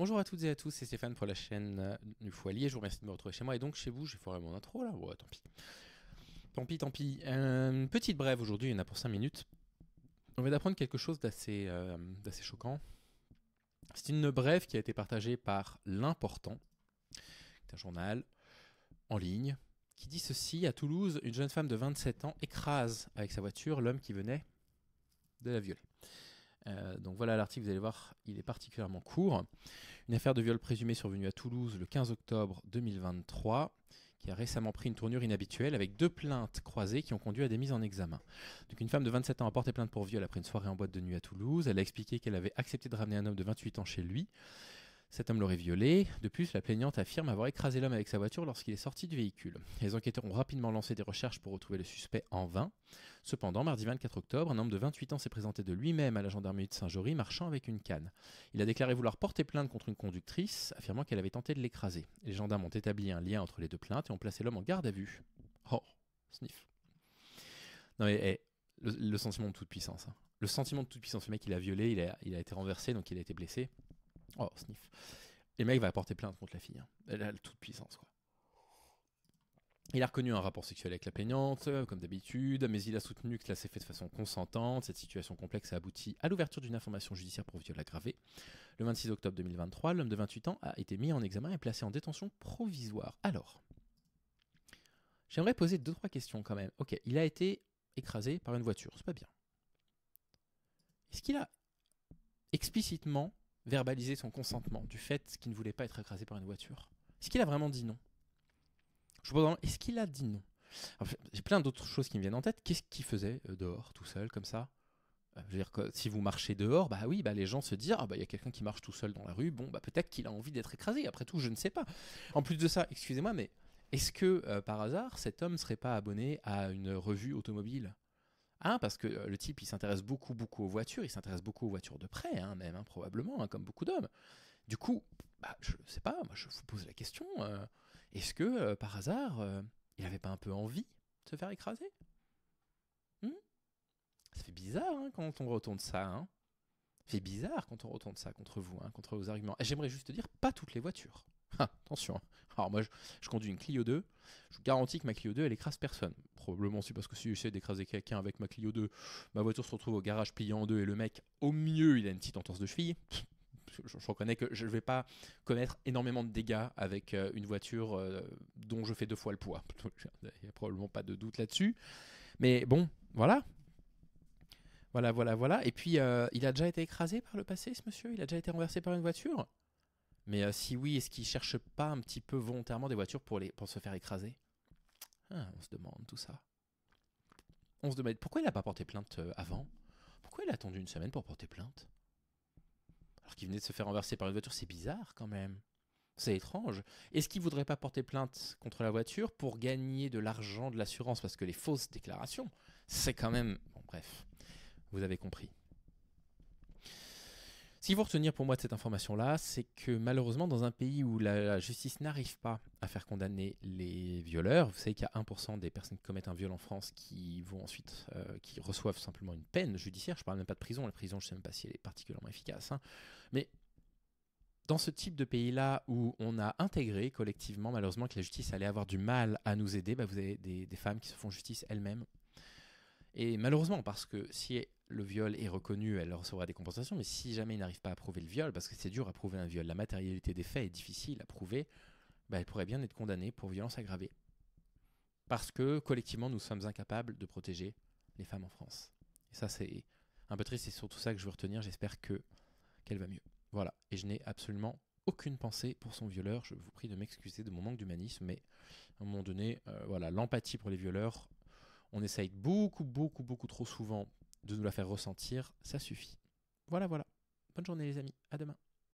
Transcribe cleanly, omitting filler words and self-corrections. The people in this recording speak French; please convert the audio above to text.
Bonjour à toutes et à tous, c'est Stéphane pour la chaîne du Foilier. Je vous remercie de me retrouver chez moi. Et donc chez vous, j'ai foiré mon intro là. Ouais, tant pis. Tant pis, tant pis. Une petite brève aujourd'hui, il y en a pour 5 minutes. On vient d'apprendre quelque chose d'assez choquant. C'est une brève qui a été partagée par L'Important, c'est un journal en ligne, qui dit ceci: à Toulouse, une jeune femme de 27 ans écrase avec sa voiture l'homme qui venait de la violer. Donc voilà l'article, vous allez voir, il est particulièrement court. Une affaire de viol présumé survenue à Toulouse le 15 octobre 2023, qui a récemment pris une tournure inhabituelle avec 2 plaintes croisées qui ont conduit à des mises en examen. Donc une femme de 27 ans a porté plainte pour viol après une soirée en boîte de nuit à Toulouse. Elle a expliqué qu'elle avait accepté de ramener un homme de 28 ans chez lui. Cet homme l'aurait violée. De plus, la plaignante affirme avoir écrasé l'homme avec sa voiture lorsqu'il est sorti du véhicule. Les enquêteurs ont rapidement lancé des recherches pour retrouver le suspect, en vain. Cependant, mardi 24 octobre, un homme de 28 ans s'est présenté de lui-même à la gendarmerie de Saint-Jory marchant avec une canne. Il a déclaré vouloir porter plainte contre une conductrice, affirmant qu'elle avait tenté de l'écraser. Les gendarmes ont établi un lien entre les 2 plaintes et ont placé l'homme en garde à vue. Oh, sniff. Non mais le sentiment de toute puissance. Hein. Le sentiment de toute puissance. Le mec, il a violé, il a été renversé, donc il a été blessé. Oh, sniff. Et le mec va porter plainte contre la fille. Hein. Elle a toute puissance, quoi. Il a reconnu un rapport sexuel avec la plaignante, comme d'habitude, mais il a soutenu que cela s'est fait de façon consentante. Cette situation complexe a abouti à l'ouverture d'une information judiciaire pour viol aggravé. Le 26 octobre 2023, l'homme de 28 ans a été mis en examen et placé en détention provisoire. Alors, j'aimerais poser 2-3 questions quand même. Ok, il a été écrasé par une voiture, c'est pas bien. Est-ce qu'il a explicitement verbalisé son consentement du fait qu'il ne voulait pas être écrasé par une voiture? Est-ce qu'il a vraiment dit non? Je vous demande, est-ce qu'il a dit non? Alors, j'ai plein d'autres choses qui me viennent en tête. Qu'est-ce qu'il faisait dehors, tout seul, comme ça? Je veux dire que si vous marchez dehors, bah oui, bah les gens se disent, ah bah il y a quelqu'un qui marche tout seul dans la rue, bon bah peut-être qu'il a envie d'être écrasé, après tout je ne sais pas. En plus de ça, excusez-moi, mais est-ce que par hasard cet homme serait pas abonné à une revue automobile? Hein, parce que le type il s'intéresse beaucoup aux voitures, il s'intéresse beaucoup aux voitures de près, hein, même hein, probablement, hein, comme beaucoup d'hommes. Du coup, bah, je sais pas, moi je vous pose la question, est-ce que par hasard il avait pas un peu envie de se faire écraser? Hmm. Ça fait bizarre hein, quand on retourne ça. Hein. Ça fait bizarre quand on retourne ça contre vous, hein, contre vos arguments. Et j'aimerais juste te dire, pas toutes les voitures. Ah, attention. Hein. Alors moi, je conduis une Clio 2. Je vous garantis que ma Clio 2, elle écrase personne. Probablement aussi parce que si j'essaie d'écraser quelqu'un avec ma Clio 2, ma voiture se retrouve au garage pliée en deux et le mec, au mieux, il a une petite entorse de cheville. Je reconnais que je ne vais pas commettre énormément de dégâts avec une voiture dont je fais 2 fois le poids. Il n'y a probablement pas de doute là-dessus. Mais bon, voilà. Voilà. Et puis, il a déjà été écrasé par le passé, ce monsieur? Il a déjà été renversé par une voiture? Mais si oui, est-ce qu'il cherche pas un petit peu volontairement des voitures pour se faire écraser? Ah, on se demande tout ça. On se demande pourquoi il n'a pas porté plainte avant? Pourquoi il a attendu une semaine pour porter plainte? Alors qu'il venait de se faire renverser par une voiture, c'est bizarre quand même. C'est étrange. Est-ce qu'il voudrait pas porter plainte contre la voiture pour gagner de l'argent de l'assurance? Parce que les fausses déclarations, c'est quand même... Bon, bref, vous avez compris. Ce qu'il faut retenir pour moi de cette information-là, c'est que malheureusement, dans un pays où la justice n'arrive pas à faire condamner les violeurs, vous savez qu'il y a 1% des personnes qui commettent un viol en France qui vont ensuite, qui reçoivent simplement une peine judiciaire. Je ne parle même pas de prison. La prison, je ne sais même pas si elle est particulièrement efficace. Hein. Mais dans ce type de pays-là où on a intégré collectivement, malheureusement, que la justice allait avoir du mal à nous aider, bah vous avez des femmes qui se font justice elles-mêmes. Et malheureusement, parce que si le viol est reconnu, elle recevra des compensations, mais si jamais il n'arrive pas à prouver le viol, parce que c'est dur à prouver un viol, la matérialité des faits est difficile à prouver, bah elle pourrait bien être condamnée pour violence aggravée. Parce que collectivement, nous sommes incapables de protéger les femmes en France. Et ça, c'est un peu triste, c'est surtout ça que je veux retenir. J'espère qu'elle va mieux. Voilà. Et je n'ai absolument aucune pensée pour son violeur. Je vous prie de m'excuser de mon manque d'humanisme, mais à un moment donné, voilà, l'empathie pour les violeurs, on essaye beaucoup trop souvent de nous la faire ressentir, ça suffit. Voilà. Bonne journée les amis, à demain.